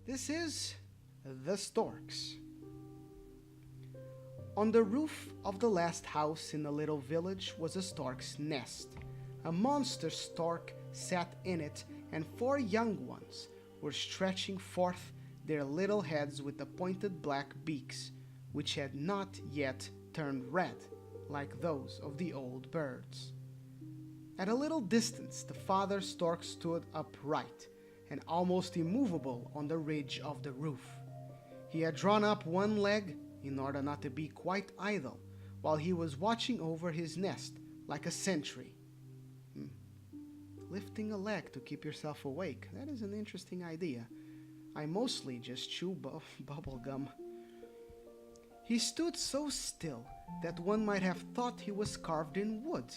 This is the Storks. On the roof of the last house in the little village was a stork's nest. A monster stork sat in it, and four young ones were stretching forth their little heads with the pointed black beaks, which had not yet turned red, like those of the old birds. At a little distance, the father stork stood upright and almost immovable on the ridge of the roof. He had drawn up one leg in order not to be quite idle while he was watching over his nest like a sentry. Lifting a leg to keep yourself awake, that is an interesting idea. I mostly just chew bubble gum. He stood so still that one might have thought he was carved in wood.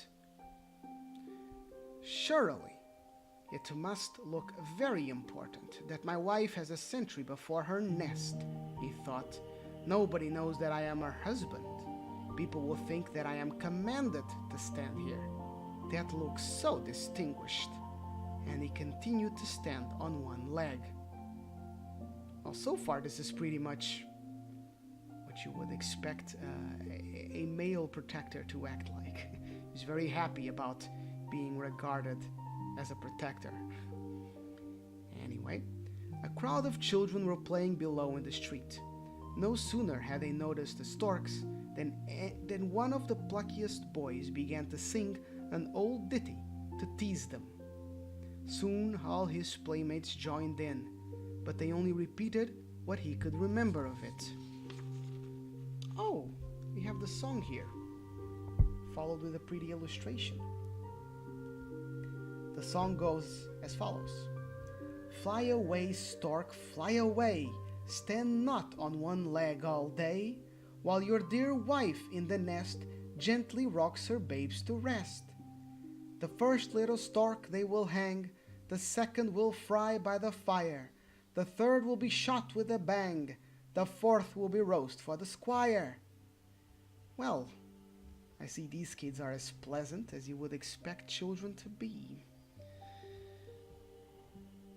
Surely, it must look very important that my wife has a sentry before her nest, he thought. Nobody knows that I am her husband. People will think that I am commanded to stand here. That looks so distinguished. And he continued to stand on one leg. Well, so far this is pretty much what you would expect a male protector to act like. He's very happy about being regarded as a protector. Anyway, a crowd of children were playing below in the street. No sooner had they noticed the storks than one of the pluckiest boys began to sing an old ditty to tease them. Soon all his playmates joined in, but they only repeated what he could remember of it. Oh, we have the song here, followed with a pretty illustration. The song goes as follows. Fly away, stork, fly away. Stand not on one leg all day, while your dear wife in the nest gently rocks her babes to rest. The first little stork they will hang, the second will fry by the fire, the third will be shot with a bang, the fourth will be roast for the squire. Well, I see these kids are as pleasant as you would expect children to be.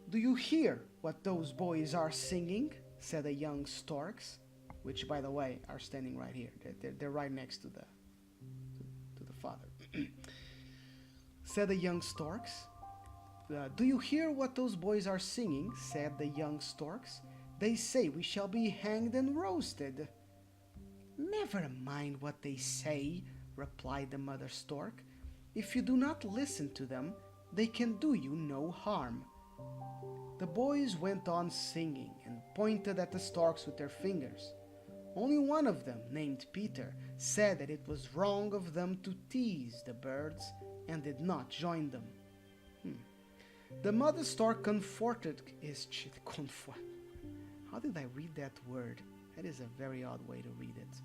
Do you hear what those boys are singing? Said the young storks, which, by the way, are standing right here. They're right next to the father. Said the young storks. Do you hear what those boys are singing? Said the young storks. They say we shall be hanged and roasted. Never mind what they say, replied the mother stork. If you do not listen to them, they can do you no harm. The boys went on singing and pointed at the storks with their fingers. Only one of them, named Peter, said that it was wrong of them to tease the birds and did not join them. The mother stork comforted his How did I read that word? That is a very odd way to read it.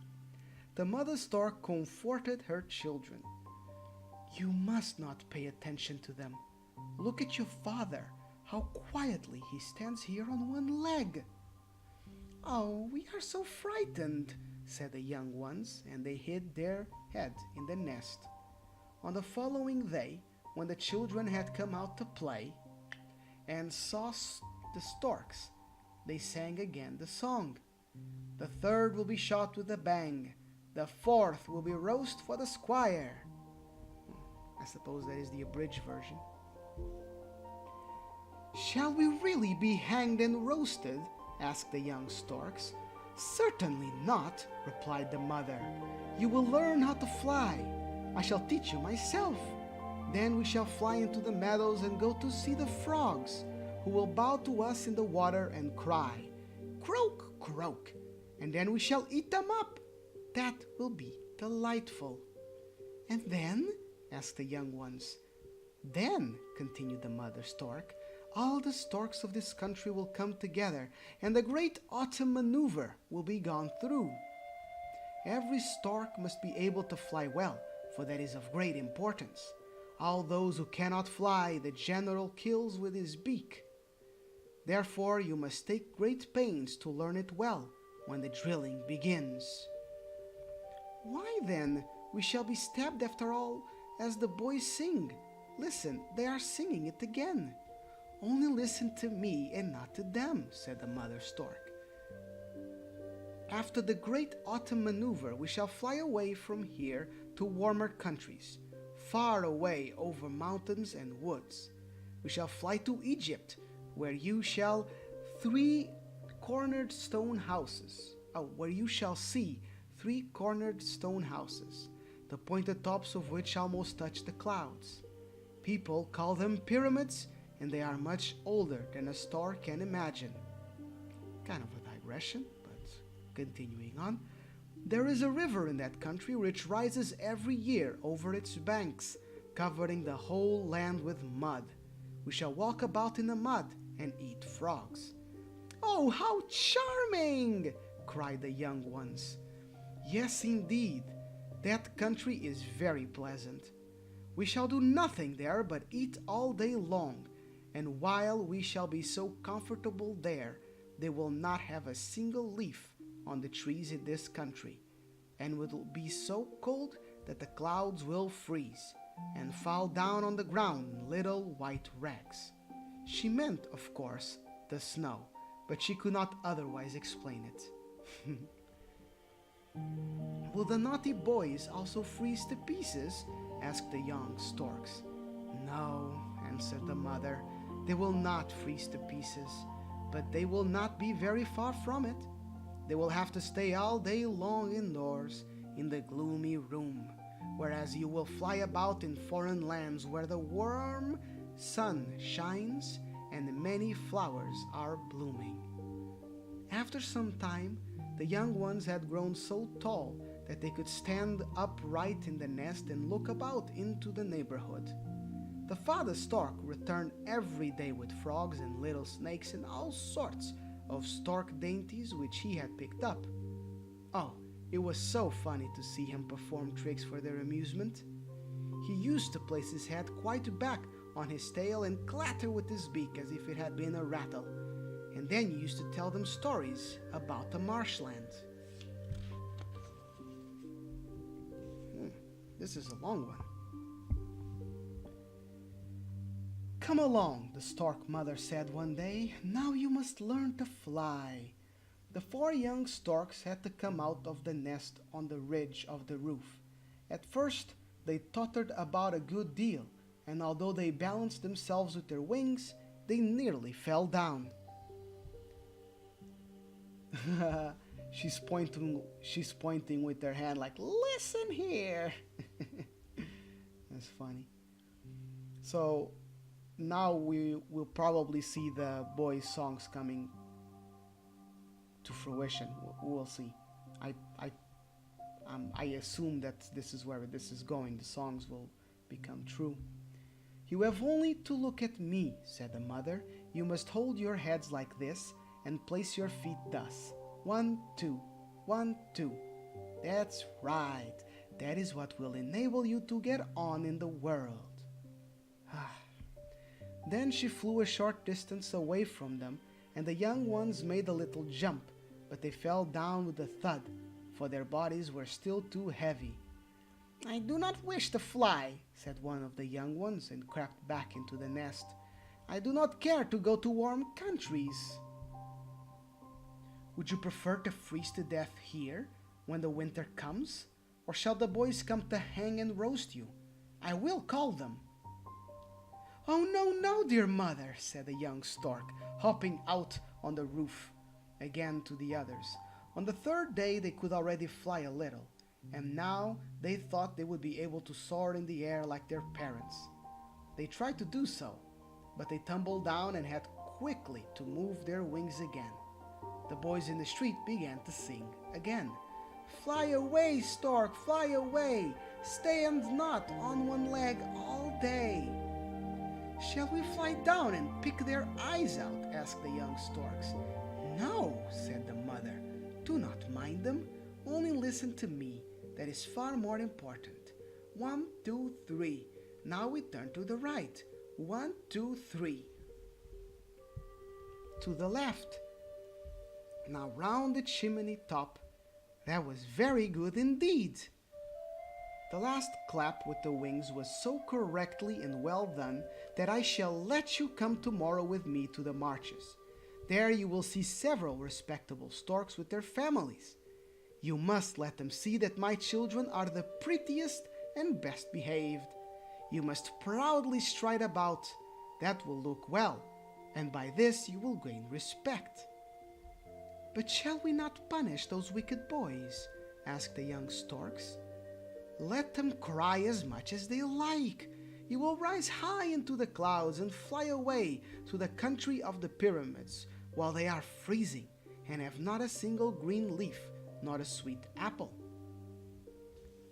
The mother stork comforted her children. You must not pay attention to them. Look at your father. How quietly he stands here on one leg. Oh, we are so frightened, said the young ones, and they hid their head in the nest. On the following day, when the children had come out to play and saw the storks, they sang again the song. The third will be shot with a bang, the fourth will be roast for the squire. I suppose that is the abridged version. Shall we really be hanged and roasted? Asked the young storks. Certainly not, replied the mother. You will learn how to fly. I shall teach you myself. Then we shall fly into the meadows and go to see the frogs, who will bow to us in the water and cry, croak, croak, and then we shall eat them up. That will be delightful. And then? Asked the young ones. Then, continued the mother stork, all the storks of this country will come together, and the great autumn maneuver will be gone through. Every stork must be able to fly well, for that is of great importance. All those who cannot fly, the general kills with his beak. Therefore, you must take great pains to learn it well when the drilling begins. Why then, we shall be stabbed after all, as the boys sing. Listen, they are singing it again. Only listen to me and not to them, said the mother stork. After the great autumn maneuver, we shall fly away from here to warmer countries, far away over mountains and woods. We shall fly to Egypt, where you shall three-cornered stone houses. Where you shall see three-cornered stone houses, the pointed tops of which almost touch the clouds. People call them pyramids, and they are much older than a star can imagine. Kind of a digression, but continuing on. There is a river in that country which rises every year over its banks, covering the whole land with mud. We shall walk about in the mud and eat frogs. Oh, how charming! Cried the young ones. Yes, indeed, that country is very pleasant. We shall do nothing there but eat all day long, and while we shall be so comfortable there, they will not have a single leaf on the trees in this country, and it will be so cold that the clouds will freeze and fall down on the ground in little white rags. She meant, of course, the snow, but she could not otherwise explain it. Will the naughty boys also freeze to pieces? Asked the young storks. No, answered the mother, they will not freeze to pieces, but they will not be very far from it. They will have to stay all day long indoors in the gloomy room, whereas you will fly about in foreign lands where the warm sun shines and many flowers are blooming. After some time, the young ones had grown so tall that they could stand upright in the nest and look about into the neighborhood. The father stork returned every day with frogs and little snakes and all sorts of stork dainties which he had picked up. Oh, it was so funny to see him perform tricks for their amusement. He used to place his head quite back on his tail and clatter with his beak as if it had been a rattle, and then he used to tell them stories about the marshland. This is a long one. Come along, the stork mother said one day. Now you must learn to fly. The four young storks had to come out of the nest on the ridge of the roof. At first, they tottered about a good deal, and although they balanced themselves with their wings, they nearly fell down. She's pointing with her hand like, listen here. That's funny. So now we will probably see the boys' songs coming to fruition. We'll see. I assume that this is where this is going. The songs will become true. You have only to look at me, said the mother. You must hold your heads like this and place your feet thus. 1, 2, 1, 2. That's right. That is what will enable you to get on in the world. Then she flew a short distance away from them, and the young ones made a little jump, but they fell down with a thud, for their bodies were still too heavy. I do not wish to fly, said one of the young ones, and crept back into the nest. I do not care to go to warm countries. Would you prefer to freeze to death here when the winter comes? Or shall the boys come to hang and roast you? I will call them. Oh, no, no, dear mother, said the young stork, hopping out on the roof again to the others. On the third day they could already fly a little, and now they thought they would be able to soar in the air like their parents. They tried to do so, but they tumbled down and had quickly to move their wings again. The boys in the street began to sing again. Fly away, stork, fly away. Stand not on one leg all day. Shall we fly down and pick their eyes out? Asked the young storks. No, said the mother. Do not mind them. Only listen to me. That is far more important. 1, 2, 3. Now we turn to the right. 1, 2, 3. To the left. Now round the chimney top. That was very good indeed. The last clap with the wings was so correctly and well done that I shall let you come tomorrow with me to the marches. There you will see several respectable storks with their families. You must let them see that my children are the prettiest and best behaved. You must proudly stride about. That will look well, and by this you will gain respect." "But shall we not punish those wicked boys?" asked the young storks. "Let them cry as much as they like. You will rise high into the clouds and fly away to the country of the pyramids while they are freezing and have not a single green leaf, not a sweet apple."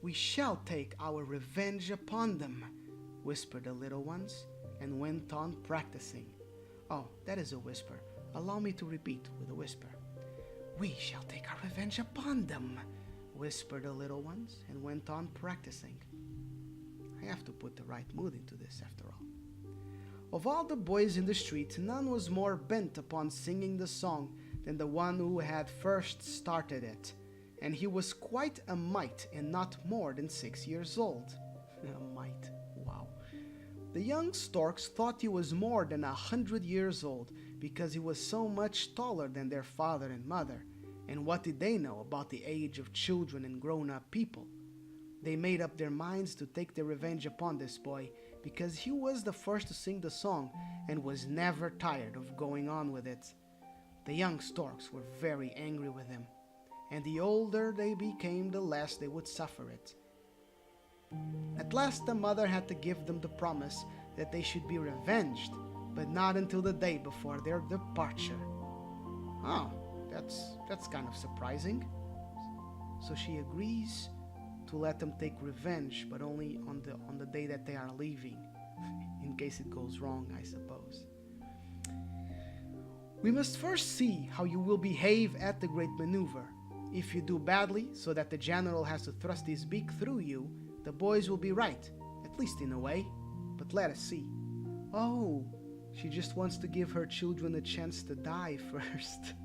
"We shall take our revenge upon them," whispered the little ones, and went on practicing. Oh, that is a whisper. Allow me to repeat with a whisper. "We shall take our revenge upon them," whispered the little ones, and went on practicing. I have to put the right mood into this after all. Of all the boys in the street, none was more bent upon singing the song than the one who had first started it, and he was quite a mite and not more than 6 years old. A mite, wow. The young storks thought he was more than 100 years old because he was so much taller than their father and mother, and what did they know about the age of children and grown-up people? They made up their minds to take their revenge upon this boy because he was the first to sing the song and was never tired of going on with it. The young storks were very angry with him, and the older they became, the less they would suffer it. At last the mother had to give them the promise that they should be revenged, but not until the day before their departure. Oh, that's kind of surprising. So she agrees to let them take revenge, but only on the day that they are leaving, in case it goes wrong, I suppose. "We must first see how you will behave at the great maneuver. If you do badly, so that the general has to thrust his beak through you, the boys will be right, at least in a way. But let us see." Oh, she just wants to give her children a chance to die first.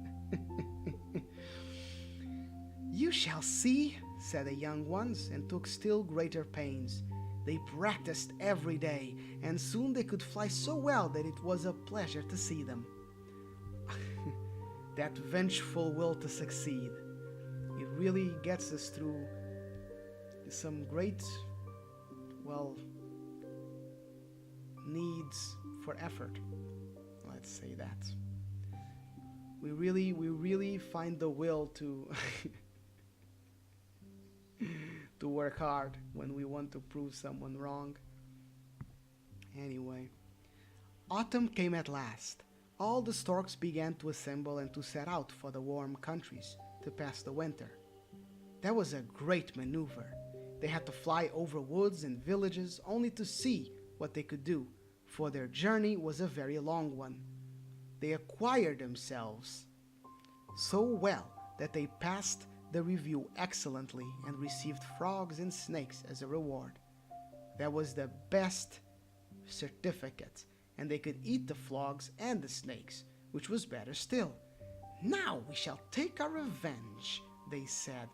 "You shall see," said the young ones, and took still greater pains. They practiced every day, and soon they could fly so well that it was a pleasure to see them. That vengeful will to succeed. It really gets us through some great, needs for effort. Let's say that. We really find the will to to work hard when we want to prove someone wrong. Anyway, autumn came at last. All the storks began to assemble and to set out for the warm countries to pass the winter. That was a great maneuver. They had to fly over woods and villages only to see what they could do, for their journey was a very long one. They acquired themselves so well that they passed the review excellently and received frogs and snakes as a reward. That was the best certificate, and they could eat the frogs and the snakes, which was better still. "Now we shall take our revenge," they said.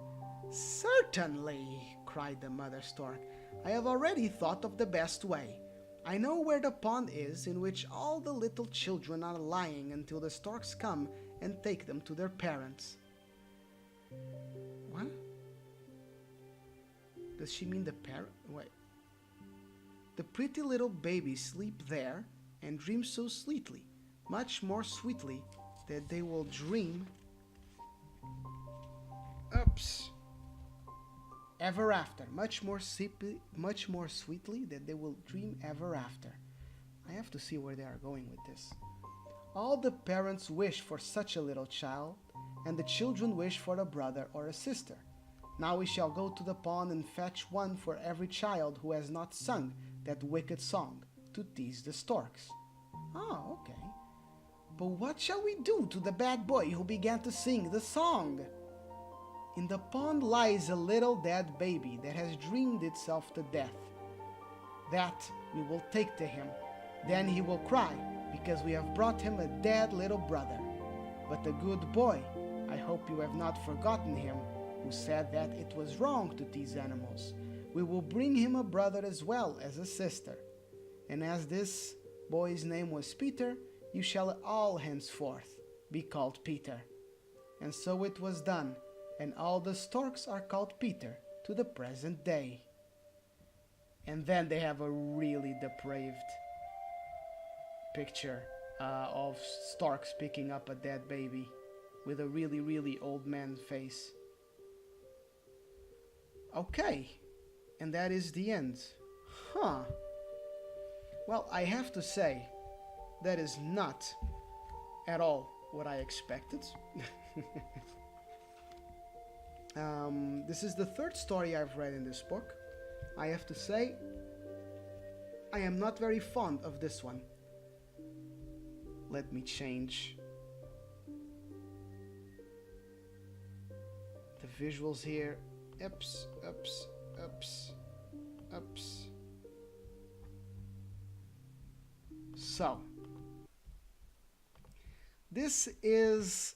"Certainly," cried the mother stork. "I have already thought of the best way. I know where the pond is in which all the little children are lying until the storks come and take them to their parents." What? Does she mean the parent? Wait. "The pretty little babies sleep there and dream so sweetly, much more sweetly that they will dream ever after, much more sweetly that they will dream ever after." I have to see where they are going with this. "All the parents wish for such a little child, and the children wish for a brother or a sister. Now we shall go to the pond and fetch one for every child who has not sung that wicked song to tease the storks." Oh, okay. "But what shall we do to the bad boy who began to sing the song?" "In the pond lies a little dead baby that has dreamed itself to death. That we will take to him. Then he will cry because we have brought him a dead little brother. But the good boy, I hope you have not forgotten him, who said that it was wrong to tease animals, We will bring him a brother as well as a sister. And as this boy's name was Peter, you shall all henceforth be called Peter. And so it was done, and all the storks are called Peter to the present day. And then they have a really depraved picture of storks picking up a dead baby with a really, really old man face. Okay, and that is the end. Huh. Well, I have to say, that is not at all what I expected. This is the third story I've read in this book. I have to say, I am not very fond of this one. Let me change the visuals here. Ups, ups, ups, ups. So, this is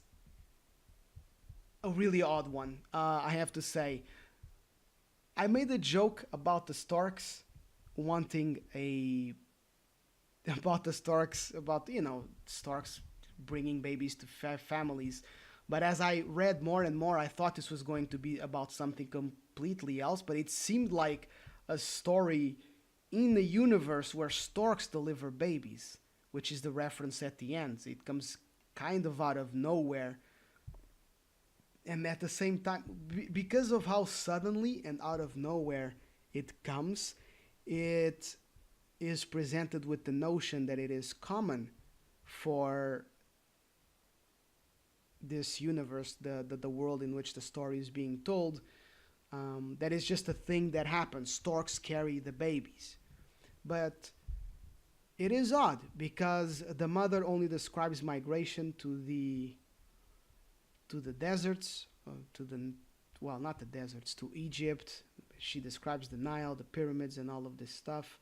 a really odd one, I have to say. I made a joke about the storks wanting a... about the storks, about, you know, storks bringing babies to families. But as I read more and more, I thought this was going to be about something completely else. But it seemed like a story in the universe where storks deliver babies, which is the reference at the end. It comes kind of out of nowhere. And at the same time, because of how suddenly and out of nowhere it comes, it is presented with the notion that it is common for this universe, the world in which the story is being told, that is just a thing that happens. Storks carry the babies. But it is odd because the mother only describes migration to the deserts, well, not the deserts, to Egypt. She describes the Nile, the pyramids, and all of this stuff.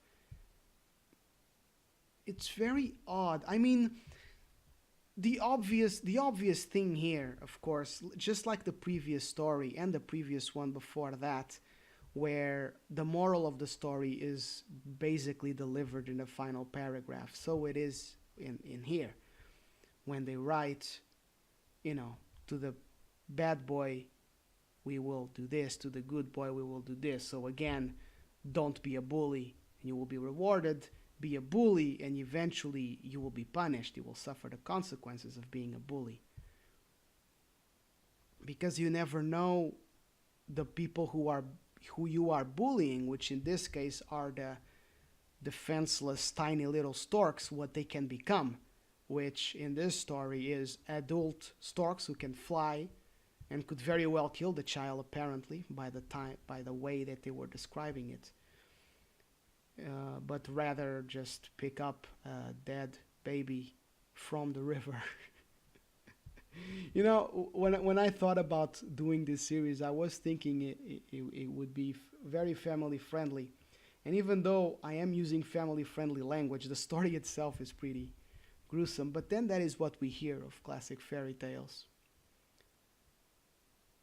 It's very odd. I mean, the obvious thing here, of course, just like the previous story and the previous one before that, where the moral of the story is basically delivered in the final paragraph. So it is in here. When they write, you know, to the bad boy, we will do this. To the good boy, we will do this. So again, don't be a bully and you will be rewarded. Be a bully and eventually you will be punished. You will suffer the consequences of being a bully. Because you never know the people who you are bullying, which in this case are the defenseless tiny little storks, what they can become, which in this story is adult storks who can fly and could very well kill the child, apparently, by the way that they were describing it. But rather just pick up a dead baby from the river. You know, when I thought about doing this series, I was thinking it would be very family friendly. And even though I am using family friendly language, the story itself is pretty gruesome. But then that is what we hear of classic fairy tales.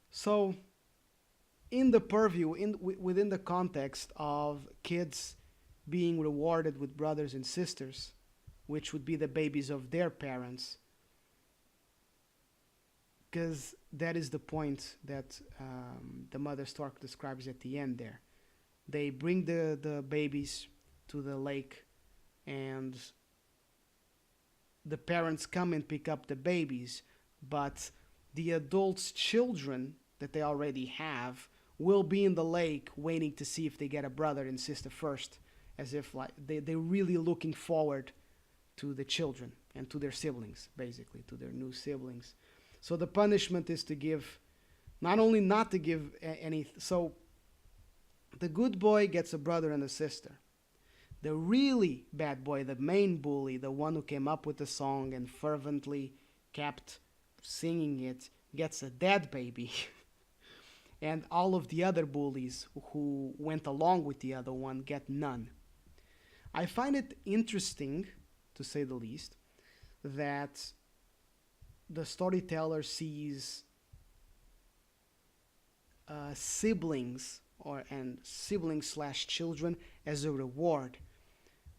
So, in the purview, within the context of kids being rewarded with brothers and sisters, which would be the babies of their parents, because that is the point that the mother stork describes at the end there. They bring the babies to the lake, and the parents come and pick up the babies, but the adults' children that they already have will be in the lake waiting to see if they get a brother and sister first, as if like they're really looking forward to the children and to their siblings, basically, to their new siblings. So the punishment is to give, not only not to give any, so the good boy gets a brother and a sister. The really bad boy, the main bully, the one who came up with the song and fervently kept singing it, gets a dead baby. And all of the other bullies who went along with the other one get none. I find it interesting, to say the least, that the storyteller sees siblings or and siblings slash children as a reward,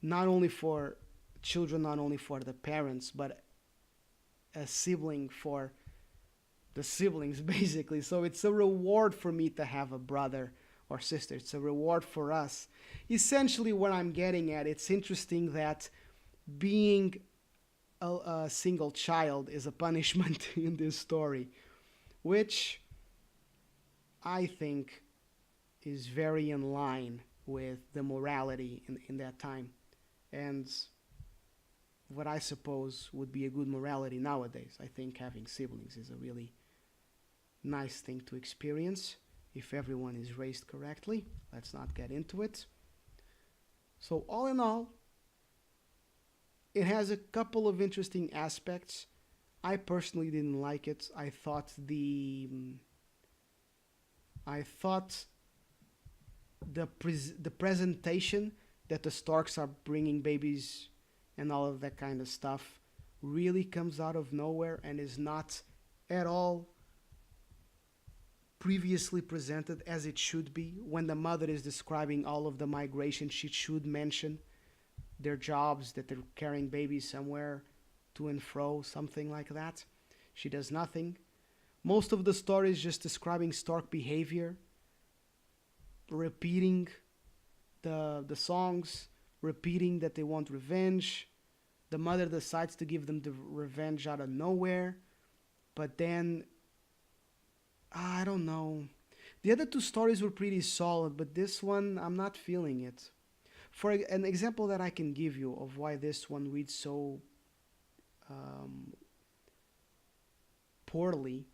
not only for children, not only for the parents, but a sibling for the siblings basically. So it's a reward for me to have a brother or sister. It's a reward for us. Essentially, what I'm getting at, it's interesting that being a single child is a punishment in this story, which I think is very in line with the morality in that time, and what I suppose would be a good morality nowadays. I think having siblings is a really nice thing to experience if everyone is raised correctly. Let's not get into it. So all in all, it has a couple of interesting aspects. I personally didn't like it. I thought the presentation that the Storks are bringing babies and all of that kind of stuff really comes out of nowhere and is not at all previously presented as it should be. When the mother is describing all of the migration, she should mention their jobs, that they're carrying babies somewhere to and fro, something like that. She does nothing. Most of the story is just describing Stork behavior, repeating the songs, repeating that they want revenge. The mother decides to give them the revenge out of nowhere, but then I don't know. The other two stories were pretty solid, but this one I'm not feeling it. For an example that I can give you of why this one reads so poorly,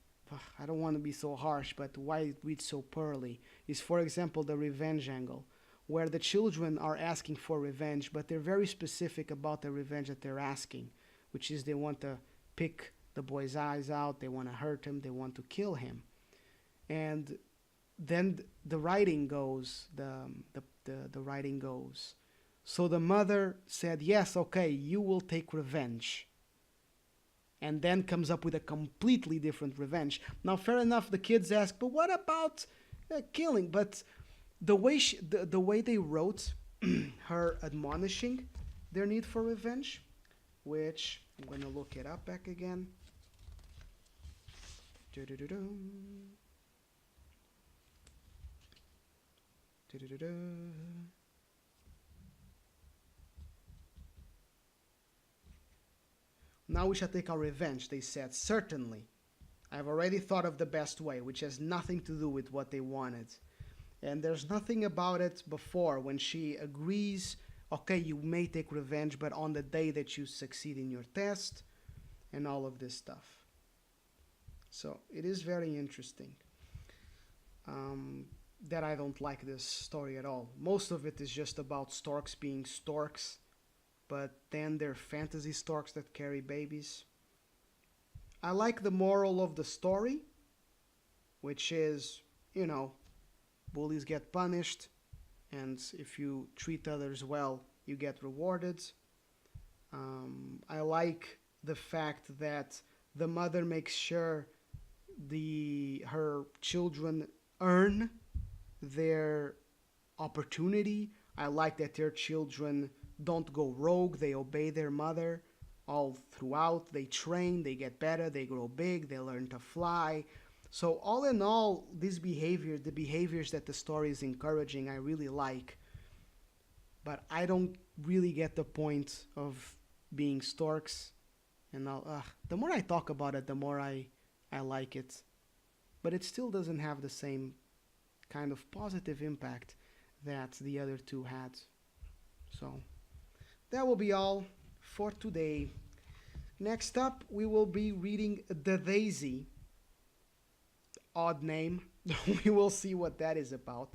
I don't want to be so harsh, but why it reads so poorly is, for example, the revenge angle, where the children are asking for revenge, but they're very specific about the revenge that they're asking, which is they want to pick the boy's eyes out, they want to hurt him, they want to kill him. And then the writing goes, the writing goes. So the mother said, yes, okay, you will take revenge. And then comes up with a completely different revenge. Now, fair enough, the kids ask, but what about killing? But the way they wrote her admonishing their need for revenge, which I'm going to look it up back again. Now we shall take our revenge, they said. Certainly. I've already thought of the best way, which has nothing to do with what they wanted. And there's nothing about it before when she agrees, okay, you may take revenge, but on the day that you succeed in your test, and all of this stuff. So it is very interesting that I don't like this story at all. Most of it is just about storks being storks, but then they're fantasy storks that carry babies. I like the moral of the story, which is, you know, bullies get punished, and if you treat others well, you get rewarded. I like the fact that the mother makes sure her children earn their opportunity. I like that their children don't go rogue, they obey their mother all throughout. They train, they get better, they grow big, they learn to fly. So all in all, the behaviors that the story is encouraging, I really like. But I don't really get the point of being storks. And the more I talk about it, the more I like it. But it still doesn't have the same kind of positive impact that the other two had. So that will be all for today. Next up, we will be reading The Daisy. Odd name. We will see what that is about.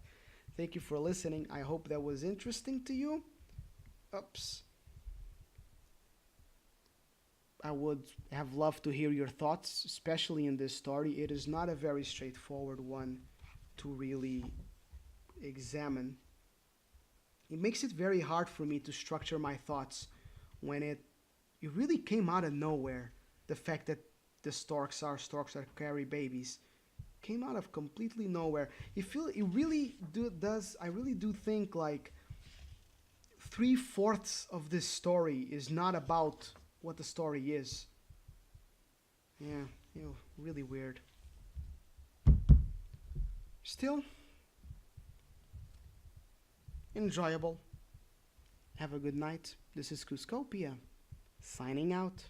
Thank you for listening. I hope that was interesting to you. Oops. I would have loved to hear your thoughts, especially in this story. It is not a very straightforward one to really examine. It makes it very hard for me to structure my thoughts when it really came out of nowhere. The fact that the storks are carry babies. Came out of completely nowhere. It really does. I really do think like 3/4 of this story is not about what the story is. Yeah, really weird. Still enjoyable. Have a good night. This is Kuzcopia, signing out.